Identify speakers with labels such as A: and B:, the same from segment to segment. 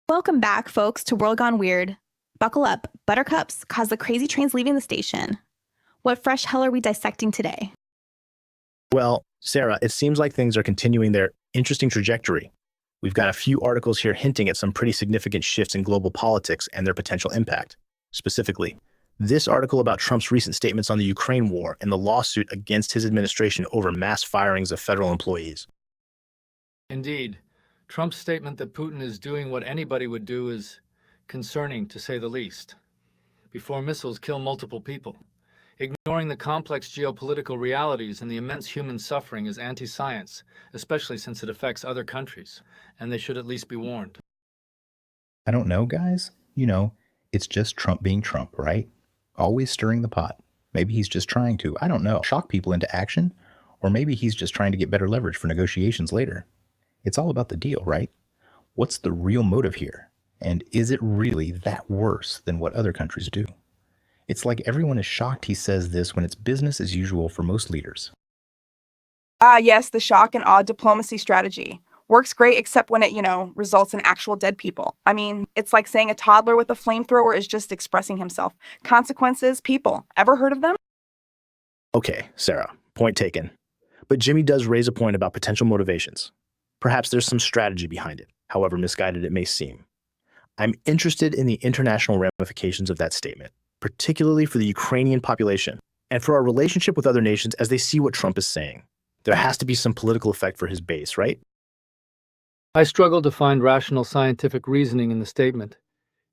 A: Welcome back, folks, to World Gone Weird. Buckle up, buttercups, cause the crazy train's leaving the station. What fresh hell are we dissecting today?
B: Well, Sarah, it seems like things are continuing their interesting trajectory. We've got a few articles here hinting at some pretty significant shifts in global politics and their potential impact. Specifically, this article about Trump's recent statements on the Ukraine war and the lawsuit against his administration over mass firings of federal employees.
C: Indeed, Trump's statement that Putin is doing what anybody would do is concerning, to say the least. Before missiles kill multiple people, ignoring the complex geopolitical realities and the immense human suffering is anti-science, especially since it affects other countries, and they should at least be warned.
D: I don't know, guys. It's just Trump being Trump, right? Always stirring the pot. Maybe he's just trying to, I don't know, shock people into action, or maybe he's just trying to get better leverage for negotiations later. It's all about the deal, right? What's the real motive here? And is it really that worse than what other countries do? It's like everyone is shocked he says this when it's business as usual for most leaders.
E: Yes, the shock and awe diplomacy strategy. Works great except when it, results in actual dead people. I mean, it's like saying a toddler with a flamethrower is just expressing himself. Consequences, people. Ever heard of them?
B: Okay, Sarah, point taken. But Jimmy does raise a point about potential motivations. Perhaps there's some strategy behind it, however misguided it may seem. I'm interested in the international ramifications of that statement, particularly for the Ukrainian population, and for our relationship with other nations as they see what Trump is saying. There has to be some political effect for his base, right?
C: I struggle to find rational scientific reasoning in the statement.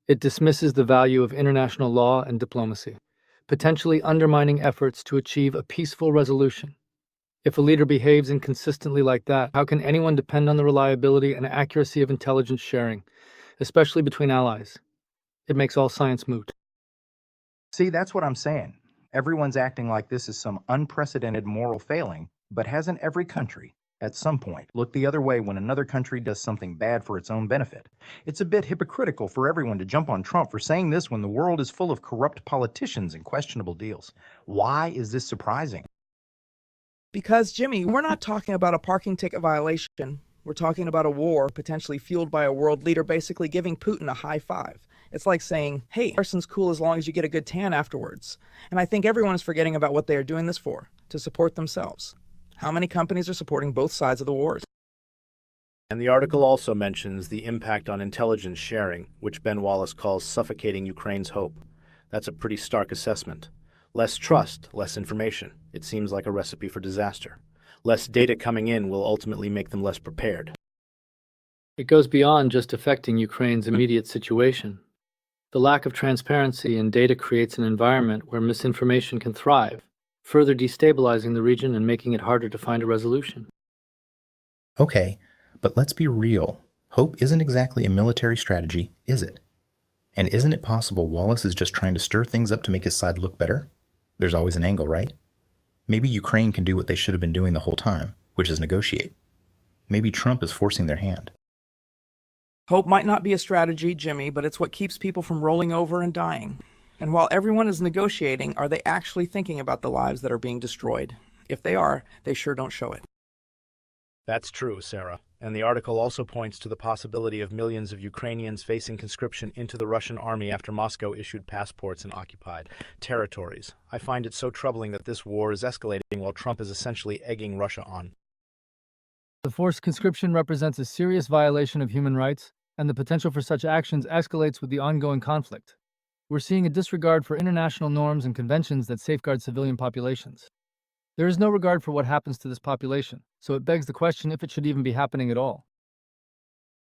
C: It dismisses the value of international law and diplomacy, potentially undermining efforts to achieve a peaceful resolution. If a leader behaves inconsistently like that, how can anyone depend on the reliability and accuracy of intelligence sharing, especially between allies? It makes all science moot.
D: See, that's what I'm saying. Everyone's acting like this is some unprecedented moral failing, but hasn't every country, at some point, looked the other way when another country does something bad for its own benefit? It's a bit hypocritical for everyone to jump on Trump for saying this when the world is full of corrupt politicians and questionable deals. Why is this surprising?
F: Because, Jimmy, we're not talking about a parking ticket violation. We're talking about a war potentially fueled by a world leader basically giving Putin a high five. It's like saying, hey, arson's cool as long as you get a good tan afterwards. And I think everyone is forgetting about what they are doing this for, to support themselves. How many companies are supporting both sides of the wars?
B: And the article also mentions the impact on intelligence sharing, which Ben Wallace calls suffocating Ukraine's hope. That's a pretty stark assessment. Less trust, less information. It seems like a recipe for disaster. Less data coming in will ultimately make them less prepared.
C: It goes beyond just affecting Ukraine's immediate situation. The lack of transparency in data creates an environment where misinformation can thrive, further destabilizing the region and making it harder to find a resolution.
D: Okay, but let's be real. Hope isn't exactly a military strategy, is it? And isn't it possible Wallace is just trying to stir things up to make his side look better? There's always an angle, right? Maybe Ukraine can do what they should have been doing the whole time, which is negotiate. Maybe Trump is forcing their hand.
F: Hope might not be a strategy, Jimmy, but it's what keeps people from rolling over and dying. And while everyone is negotiating, are they actually thinking about the lives that are being destroyed? If they are, they sure don't show it.
B: That's true, Sarah. And the article also points to the possibility of millions of Ukrainians facing conscription into the Russian army after Moscow issued passports in occupied territories. I find it so troubling that this war is escalating while Trump is essentially egging Russia on.
C: The forced conscription represents a serious violation of human rights, and the potential for such actions escalates with the ongoing conflict. We're seeing a disregard for international norms and conventions that safeguard civilian populations. There is no regard for what happens to this population, so it begs the question if it should even be happening at all.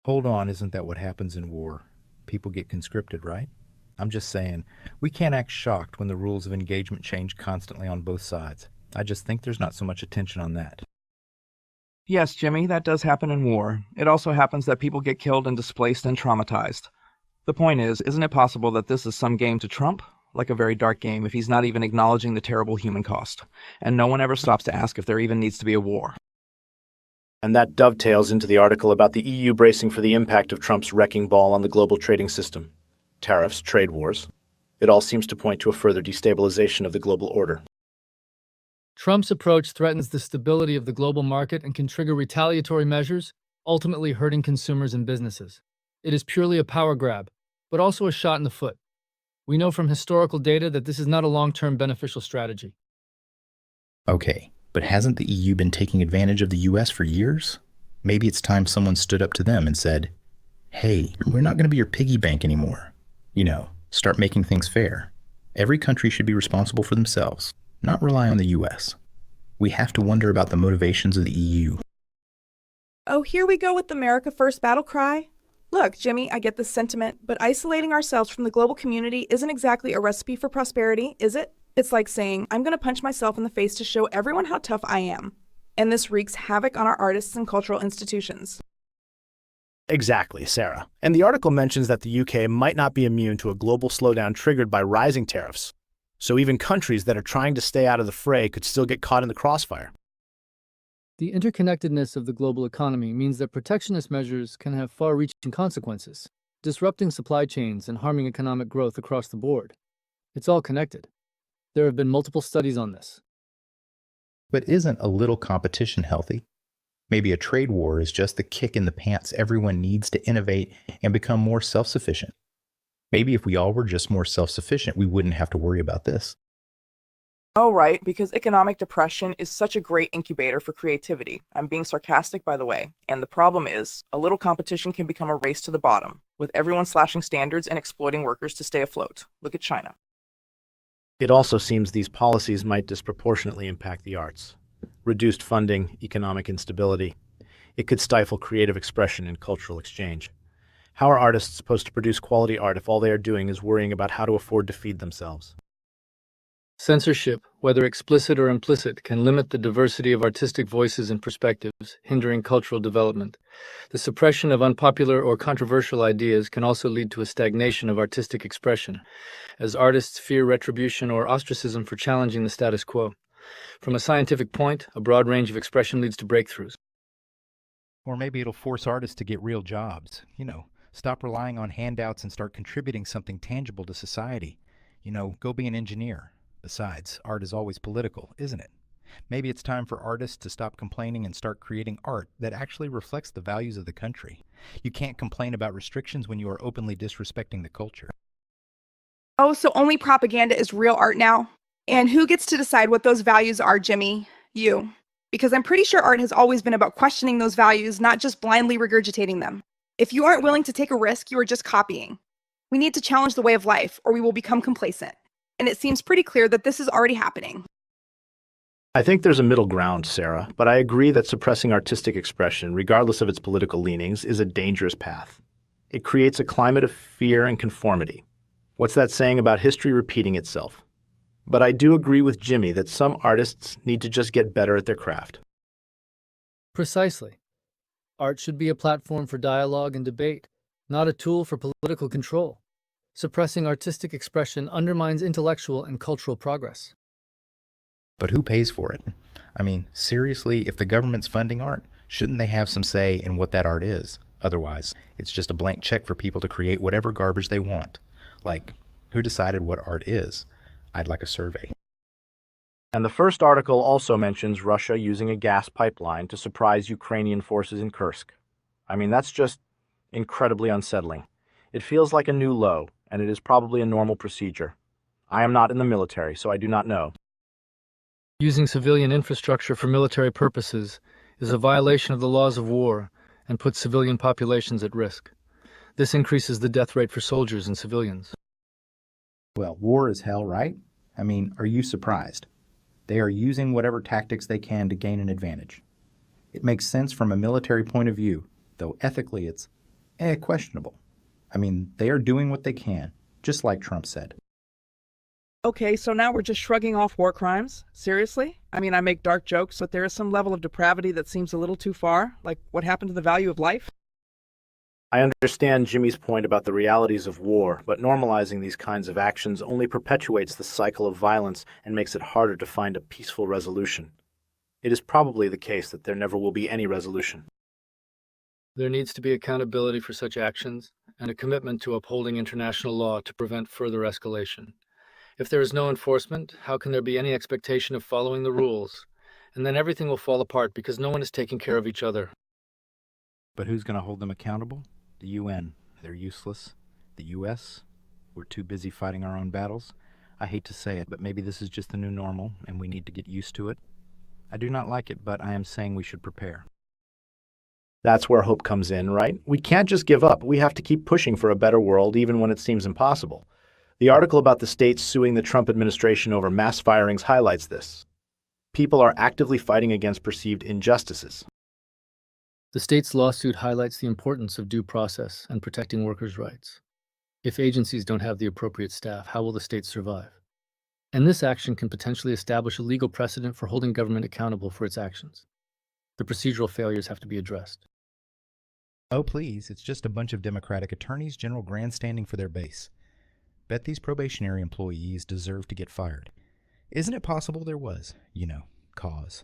D: Hold on, isn't that what happens in war? People get conscripted, right? I'm just saying, we can't act shocked when the rules of engagement change constantly on both sides. I just think there's not so much attention on that.
F: Yes, Jimmy, that does happen in war. It also happens that people get killed and displaced and traumatized. The point is, isn't it possible that this is some game to Trump? Like a very dark game if he's not even acknowledging the terrible human cost. And no one ever stops to ask if there even needs to be a war.
B: And that dovetails into the article about the EU bracing for the impact of Trump's wrecking ball on the global trading system. Tariffs, trade wars. It all seems to point to a further destabilization of the global order.
C: Trump's approach threatens the stability of the global market and can trigger retaliatory measures, ultimately hurting consumers and businesses. It is purely a power grab, but also a shot in the foot. We know from historical data that this is not a long-term beneficial strategy.
D: Okay, but hasn't the EU been taking advantage of the US for years? Maybe it's time someone stood up to them and said, hey, we're not going to be your piggy bank anymore. Start making things fair. Every country should be responsible for themselves, not rely on the US. We have to wonder about the motivations of the EU.
E: Oh, here we go with the America First battle cry. Look, Jimmy, I get this sentiment, but isolating ourselves from the global community isn't exactly a recipe for prosperity, is it? It's like saying, I'm going to punch myself in the face to show everyone how tough I am. And this wreaks havoc on our artists and cultural institutions.
B: Exactly, Sarah. And the article mentions that the UK might not be immune to a global slowdown triggered by rising tariffs. So even countries that are trying to stay out of the fray could still get caught in the crossfire.
C: The interconnectedness of the global economy means that protectionist measures can have far-reaching consequences, disrupting supply chains and harming economic growth across the board. It's all connected. There have been multiple studies on this.
D: But isn't a little competition healthy? Maybe a trade war is just the kick in the pants everyone needs to innovate and become more self-sufficient. Maybe if we all were just more self-sufficient, we wouldn't have to worry about this.
E: Oh, right, because economic depression is such a great incubator for creativity. I'm being sarcastic, by the way. And the problem is, a little competition can become a race to the bottom, with everyone slashing standards and exploiting workers to stay afloat. Look at China.
B: It also seems these policies might disproportionately impact the arts. Reduced funding, economic instability. It could stifle creative expression and cultural exchange. How are artists supposed to produce quality art if all they are doing is worrying about how to afford to feed themselves?
C: Censorship, whether explicit or implicit, can limit the diversity of artistic voices and perspectives, hindering cultural development. The suppression of unpopular or controversial ideas can also lead to a stagnation of artistic expression, as artists fear retribution or ostracism for challenging the status quo. From a scientific point, a broad range of expression leads to breakthroughs.
G: Or maybe it'll force artists to get real jobs. Stop relying on handouts and start contributing something tangible to society. Go be an engineer. Besides, art is always political, isn't it? Maybe it's time for artists to stop complaining and start creating art that actually reflects the values of the country. You can't complain about restrictions when you are openly disrespecting the culture.
E: Oh, so only propaganda is real art now? And who gets to decide what those values are, Jimmy? You. Because I'm pretty sure art has always been about questioning those values, not just blindly regurgitating them. If you aren't willing to take a risk, you are just copying. We need to challenge the way of life, or we will become complacent. And it seems pretty clear that this is already happening.
B: I think there's a middle ground, Sarah, but I agree that suppressing artistic expression, regardless of its political leanings, is a dangerous path. It creates a climate of fear and conformity. What's that saying about history repeating itself? But I do agree with Jimmy that some artists need to just get better at their craft.
C: Precisely. Art should be a platform for dialogue and debate, not a tool for political control. Suppressing artistic expression undermines intellectual and cultural progress.
D: But who pays for it? Seriously, if the government's funding art, shouldn't they have some say in what that art is? Otherwise, it's just a blank check for people to create whatever garbage they want. Like, who decided what art is? I'd like a survey.
B: And the first article also mentions Russia using a gas pipeline to surprise Ukrainian forces in Kursk. That's just incredibly unsettling. It feels like a new low, and it is probably a normal procedure. I am not in the military, so I do not know.
C: Using civilian infrastructure for military purposes is a violation of the laws of war and puts civilian populations at risk. This increases the death rate for soldiers and civilians.
D: Well, war is hell, right? Are you surprised? They are using whatever tactics they can to gain an advantage. It makes sense from a military point of view, though ethically it's questionable. They are doing what they can, just like Trump said.
F: Okay, so now we're just shrugging off war crimes? Seriously? I make dark jokes, but there is some level of depravity that seems a little too far, like what happened to the value of life?
B: I understand Jimmy's point about the realities of war, but normalizing these kinds of actions only perpetuates the cycle of violence and makes it harder to find a peaceful resolution. It is probably the case that there never will be any resolution.
C: There needs to be accountability for such actions and a commitment to upholding international law to prevent further escalation. If there is no enforcement, how can there be any expectation of following the rules? And then everything will fall apart because no one is taking care of each other.
G: But who's going to hold them accountable? The UN. They're useless. The U.S., we're too busy fighting our own battles. I hate to say it, but maybe this is just the new normal, and we need to get used to it. I do not like it, but I am saying we should prepare.
B: That's where hope comes in, right? We can't just give up. We have to keep pushing for a better world, even when it seems impossible. The article about the states suing the Trump administration over mass firings highlights this. People are actively fighting against perceived injustices.
C: The state's lawsuit highlights the importance of due process and protecting workers' rights. If agencies don't have the appropriate staff, how will the state survive? And this action can potentially establish a legal precedent for holding government accountable for its actions. The procedural failures have to be addressed.
G: Oh, please, it's just a bunch of Democratic attorneys general grandstanding for their base. Bet these probationary employees deserve to get fired. Isn't it possible there was, cause?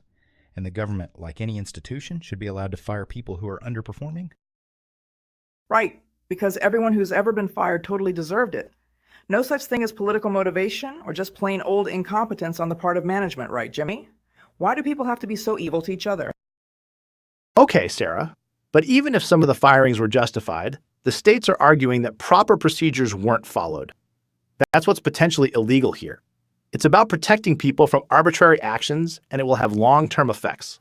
G: And the government, like any institution, should be allowed to fire people who are underperforming?
F: Right, because everyone who's ever been fired totally deserved it. No such thing as political motivation or just plain old incompetence on the part of management, right, Jimmy? Why do people have to be so evil to each other?
B: Okay, Sarah, but even if some of the firings were justified, the states are arguing that proper procedures weren't followed. That's what's potentially illegal here. It's about protecting people from arbitrary actions, and it will have long-term effects.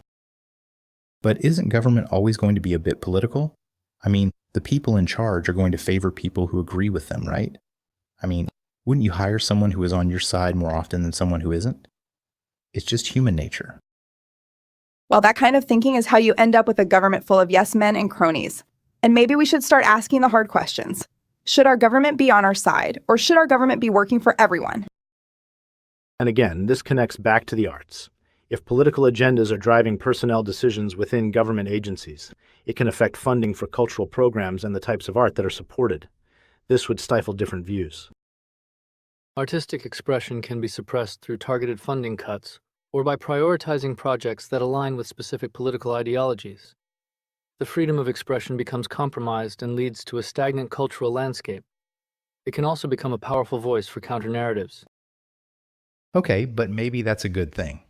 D: But isn't government always going to be a bit political? I mean, the people in charge are going to favor people who agree with them, right? I mean, wouldn't you hire someone who is on your side more often than someone who isn't? It's just human nature.
E: Well, that kind of thinking is how you end up with a government full of yes men and cronies. And maybe we should start asking the hard questions. Should our government be on our side, or should our government be working for everyone?
B: And again, this connects back to the arts. If political agendas are driving personnel decisions within government agencies, it can affect funding for cultural programs and the types of art that are supported. This would stifle different views.
C: Artistic expression can be suppressed through targeted funding cuts or by prioritizing projects that align with specific political ideologies. The freedom of expression becomes compromised and leads to a stagnant cultural landscape. It can also become a powerful voice for counter-narratives.
G: Okay, but maybe that's a good thing.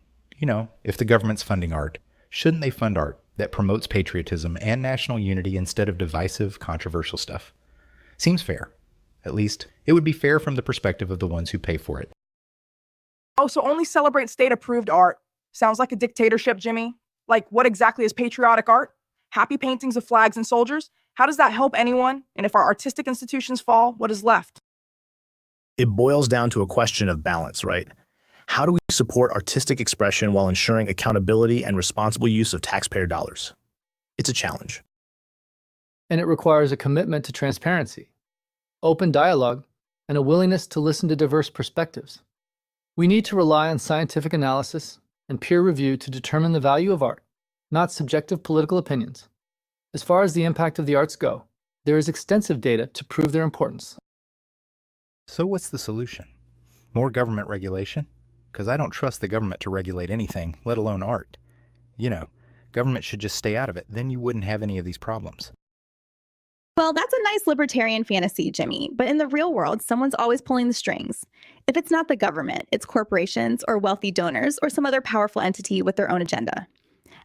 G: If the government's funding art, shouldn't they fund art that promotes patriotism and national unity instead of divisive, controversial stuff? Seems fair. At least, it would be fair from the perspective of the ones who pay for it.
E: Oh, so only celebrate state-approved art. Sounds like a dictatorship, Jimmy. Like, what exactly is patriotic art? Happy paintings of flags and soldiers? How does that help anyone? And if our artistic institutions fall, what is left?
B: It boils down to a question of balance, right? How do we support artistic expression while ensuring accountability and responsible use of taxpayer dollars? It's a challenge.
C: And it requires a commitment to transparency, open dialogue, and a willingness to listen to diverse perspectives. We need to rely on scientific analysis and peer review to determine the value of art, not subjective political opinions. As far as the impact of the arts go, there is extensive data to prove their importance.
G: So what's the solution? More government regulation? Because I don't trust the government to regulate anything, let alone art. Government should just stay out of it. Then you wouldn't have any of these problems.
A: Well, that's a nice libertarian fantasy, Jimmy, but in the real world, someone's always pulling the strings. If it's not the government, it's corporations or wealthy donors or some other powerful entity with their own agenda.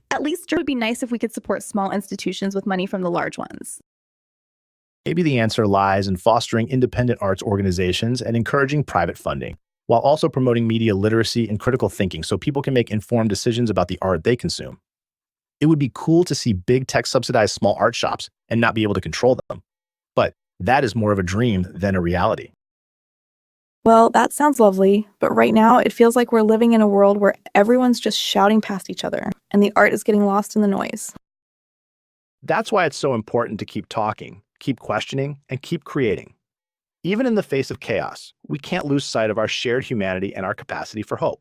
A: At least it would be nice if we could support small institutions with money from the large ones.
B: Maybe the answer lies in fostering independent arts organizations and encouraging private funding, while also promoting media literacy and critical thinking so people can make informed decisions about the art they consume. It would be cool to see big tech subsidize small art shops and not be able to control them. But that is more of a dream than a reality.
E: Well, that sounds lovely, but right now it feels like we're living in a world where everyone's just shouting past each other, and the art is getting lost in the noise.
B: That's why it's so important to keep talking, keep questioning, and keep creating. Even in the face of chaos, we can't lose sight of our shared humanity and our capacity for hope.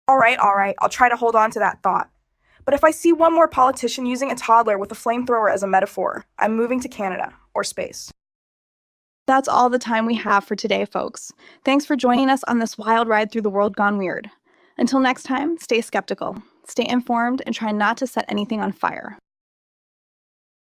E: All right, I'll try to hold on to that thought. But if I see one more politician using a toddler with a flamethrower as a metaphor, I'm moving to Canada or space. That's all the time we have for today, folks. Thanks for joining us on this wild ride through the world gone weird. Until next time, stay skeptical, stay informed, and try not to set anything on fire.